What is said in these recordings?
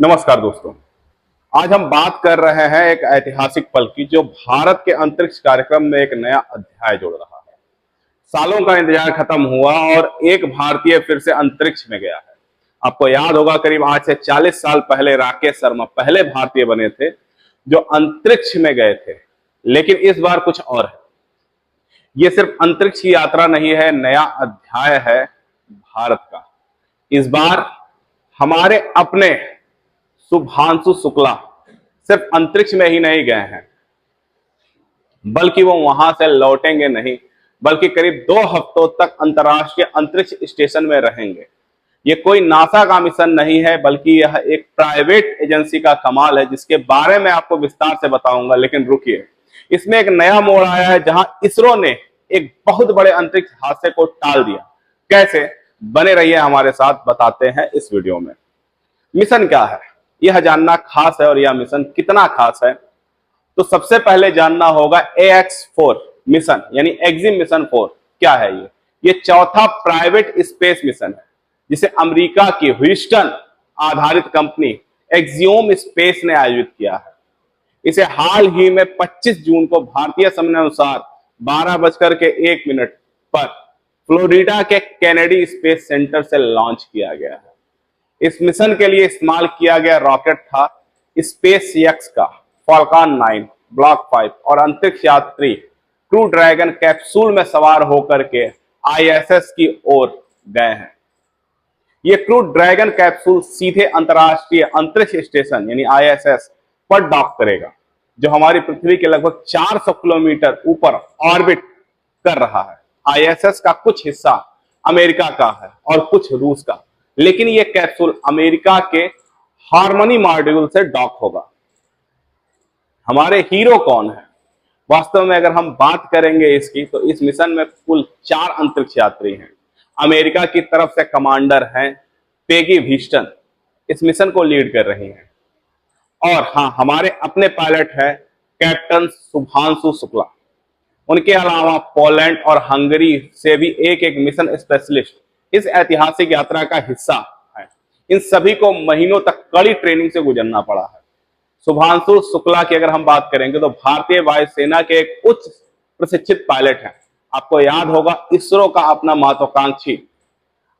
नमस्कार दोस्तों। आज हम बात कर रहे हैं एक ऐतिहासिक पल की, जो भारत के अंतरिक्ष कार्यक्रम में एक नया अध्याय जोड़ रहा है। सालों का इंतजार खत्म हुआ और एक भारतीय फिर से अंतरिक्ष में गया है। आपको याद होगा, करीब आज से 40 साल पहले राकेश शर्मा पहले भारतीय बने थे जो अंतरिक्ष में गए थे। लेकिन इस बार कुछ और है। ये सिर्फ अंतरिक्ष की यात्रा नहीं है, नया अध्याय है भारत का। इस बार हमारे अपने शुभांशु शुक्ला सिर्फ अंतरिक्ष में ही नहीं गए हैं, बल्कि वो वहां से लौटेंगे नहीं, बल्कि करीब 2 हफ्तों तक अंतर्राष्ट्रीय अंतरिक्ष स्टेशन में रहेंगे। ये कोई नासा का मिशन नहीं है, बल्कि यह एक प्राइवेट एजेंसी का कमाल है, जिसके बारे में आपको विस्तार से बताऊंगा। लेकिन रुकिए, इसमें एक नया मोड़ आया है, जहां इसरो ने एक बहुत बड़े अंतरिक्ष हादसे को टाल दिया। कैसे? बने रहिए हमारे साथ, बताते हैं इस वीडियो में। मिशन क्या है, यह जानना खास है, और यह मिशन कितना खास है तो सबसे पहले जानना होगा AX4 मिशन, यानी एक्जिम मिशन 4 क्या है। ये चौथा प्राइवेट स्पेस मिशन है, जिसे अमेरिका की ह्यूस्टन आधारित कंपनी एक्सियोम स्पेस ने आयोजित किया है। इसे हाल ही में 25 जून को भारतीय समय अनुसार 12:01 पर फ्लोरिडा के केनेडी स्पेस सेंटर से लॉन्च किया गया है। इस मिशन के लिए इस्तेमाल किया गया रॉकेट था स्पेस एक्स का फॉल्कन 9 ब्लॉक 5, और अंतरिक्ष यात्री क्रू ड्रैगन कैप्सूल में सवार होकर के ISS की ओर गए हैं। ये क्रू ड्रैगन कैप्सूल सीधे अंतर्राष्ट्रीय अंतरिक्ष स्टेशन यानी ISS पर डॉक करेगा, जो हमारी पृथ्वी के लगभग 400 किलोमीटर ऊपर ऑर्बिट कर रहा है। ISS का कुछ हिस्सा अमेरिका का है और कुछ रूस का, लेकिन यह कैप्सूल अमेरिका के हार्मनी मॉड्यूल से डॉक होगा। हमारे हीरो कौन है? वास्तव में अगर हम बात करेंगे इसकी, तो इस मिशन में कुल 4 अंतरिक्ष यात्री हैं। अमेरिका की तरफ से कमांडर हैं पेगी व्हिस्टन, इस मिशन को लीड कर रही हैं। और हाँ, हमारे अपने पायलट है कैप्टन शुभांशु शुक्ला। उनके अलावा पोलैंड और हंगरी से भी एक एक मिशन स्पेशलिस्ट इस ऐतिहासिक यात्रा का हिस्सा है। इन सभी को महीनों तक कड़ी ट्रेनिंग से गुजरना पड़ा है। शुभांशु शुक्ला की अगर हम बात करेंगे, तो भारतीय वायुसेना के एक उच्च प्रशिक्षित पायलट हैं। आपको याद होगा, इसरो का अपना महत्वाकांक्षी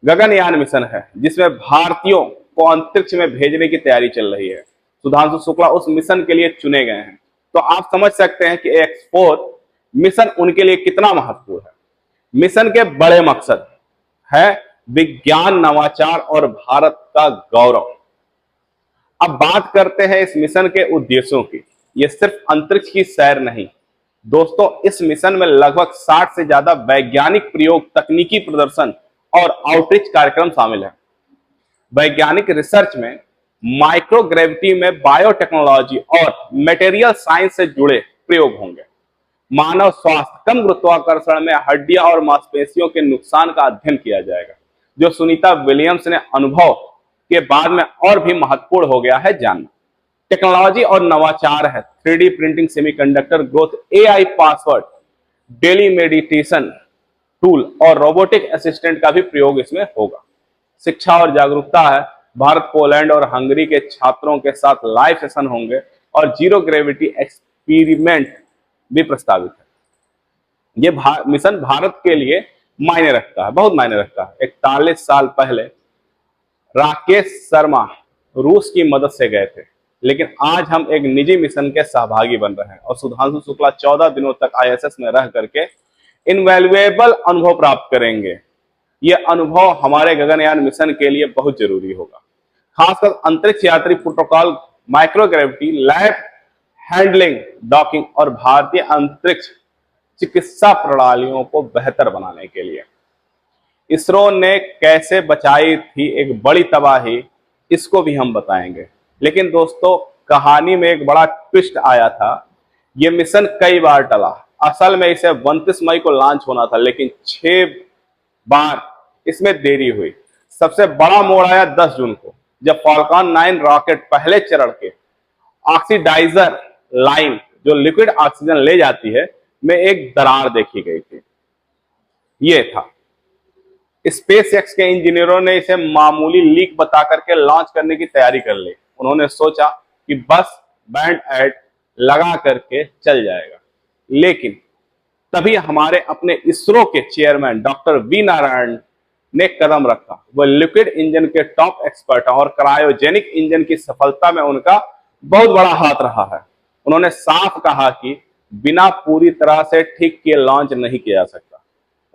गगनयान मिशन है, जिसमें भारतीयों को अंतरिक्ष में भेजने की तैयारी चल रही है। शुभांशु शुक्ला उस मिशन के लिए चुने गए हैं। तो आप समझ सकते हैं कि AX4 मिशन उनके लिए कितना महत्वपूर्ण है। मिशन के बड़े मकसद है विज्ञान, नवाचार और भारत का गौरव। अब बात करते हैं इस मिशन के उद्देश्यों की। यह सिर्फ अंतरिक्ष की सैर नहीं दोस्तों, इस मिशन में लगभग 60 से ज्यादा वैज्ञानिक प्रयोग, तकनीकी प्रदर्शन और आउटरीच कार्यक्रम शामिल है। वैज्ञानिक रिसर्च में माइक्रोग्रेविटी में बायोटेक्नोलॉजी और मटेरियल साइंस से जुड़े प्रयोग होंगे। मानव स्वास्थ्य, कम गुरुत्वाकर्षण में हड्डियां और मांसपेशियों के नुकसान का अध्ययन किया जाएगा, जो सुनीता विलियम्स ने अनुभव के बाद में और भी महत्वपूर्ण हो गया है जानना। टेक्नोलॉजी और नवाचार है 3D printing, semiconductor growth, AI password, daily meditation tool और रोबोटिक असिस्टेंट का भी प्रयोग इसमें होगा। शिक्षा और जागरूकता है, भारत, पोलैंड और हंगरी के छात्रों के साथ लाइव सेशन होंगे और जीरो ग्रेविटी एक्सपेरिमेंट भी प्रस्तावित है। यह मिशन भारत के लिए मायने रखता है, बहुत मायने रखता है। 41 साल पहले राकेश शर्मा रूस की मदद से गए थे, लेकिन आज हम एक निजी मिशन के सहभागी बन रहे हैं, और शुभांशु शुक्ला 14 दिनों तक ISS में रह करके इनवैल्यूएबल अनुभव प्राप्त करेंगे। यह अनुभव हमारे गगनयान मिशन के लिए बहुत जरूरी होगा, खासकर अंतरिक्ष यात्री protocol, microgravity, lab handling, docking और भारतीय अंतरिक्ष चिकित्सा प्रणालियों को बेहतर बनाने के लिए। इसरो ने कैसे बचाई थी एक बड़ी तबाही, इसको भी हम बताएंगे। लेकिन दोस्तों, कहानी में एक बड़ा ट्विस्ट आया था। यह मिशन कई बार टला। असल में इसे 29 मई को लॉन्च होना था, लेकिन 6 बार इसमें देरी हुई। सबसे बड़ा मोड़ आया 10 जून को, जब फॉल्कन 9 रॉकेट पहले चरण के ऑक्सीडाइजर लाइन, जो लिक्विड ऑक्सीजन ले जाती है, में एक दरार देखी गई थी। यह था स्पेस एक्स के इंजीनियरों ने इसे मामूली लीक बता करके लॉन्च करने की तैयारी कर ली। उन्होंने सोचा कि बस बैंड एड लगा करके चल जाएगा, लेकिन तभी हमारे अपने इसरो के चेयरमैन डॉक्टर वी नारायण ने कदम रखा। वह लिक्विड इंजन के टॉप एक्सपर्ट हैं और क्रायोजेनिक इंजन की सफलता में उनका बहुत बड़ा हाथ रहा है। उन्होंने साफ कहा कि बिना पूरी तरह से ठीक किए लॉन्च नहीं किया जा सकता।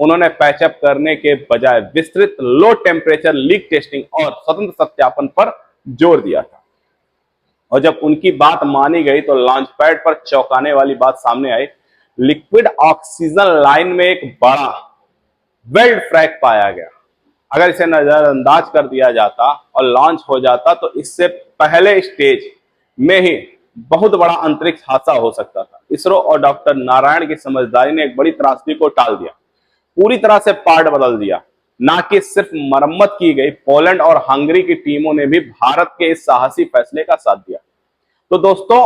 उन्होंने पैचअप करने के बजाय विस्तृत लो टेम्परेचर लीक टेस्टिंग और स्वतंत्र सत्यापन पर जोर दिया था। और जब उनकी बात मानी गई तो लॉन्च पैड पर चौंकाने वाली बात सामने आई। लिक्विड ऑक्सीजन लाइन में एक बड़ा वेल्ड फ्रैग पाया गया। अगर इसे नजरअंदाज कर दिया जाता और लॉन्च हो जाता तो इससे पहले स्टेज में ही बहुत बड़ा अंतरिक्ष हादसा हो सकता था। इसरो और डॉक्टर नारायण की समझदारी ने एक बड़ी त्रासदी को टाल दिया, पूरी तरह से पार्ट बदल दिया। ना कि सिर्फ मरम्मत की गई, पोलैंड और हंगरी की टीमों ने भी भारत के इस साहसी फैसले का साथ दिया। तो दोस्तों,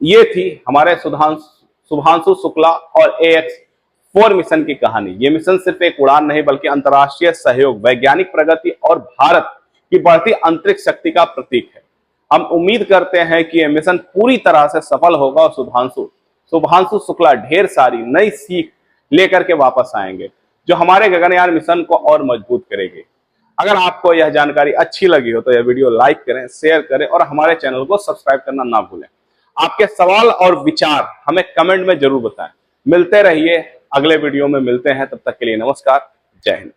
ये थी हमारे शुभांशु शुक्ला और AX-4 मिशन की कहानी। ये मिशन सिर्फ एक उड़ान नहीं बल्कि अंतर्राष्ट्रीय सहयोग, वैज्ञानिक प्रगति और भारत की बढ़ती अंतरिक्ष शक्ति का प्रतीक है। हम उम्मीद करते हैं कि यह मिशन पूरी तरह से सफल होगा और शुभांशु शुक्ला ढेर सारी नई सीख लेकर के वापस आएंगे, जो हमारे गगनयान मिशन को और मजबूत करेगी। अगर आपको यह जानकारी अच्छी लगी हो तो यह वीडियो लाइक करें, शेयर करें और हमारे चैनल को सब्सक्राइब करना ना भूलें। आपके सवाल और विचार हमें कमेंट में जरूर बताएं। मिलते रहिए, अगले वीडियो में मिलते हैं। तब तक के लिए नमस्कार, जय हिंद।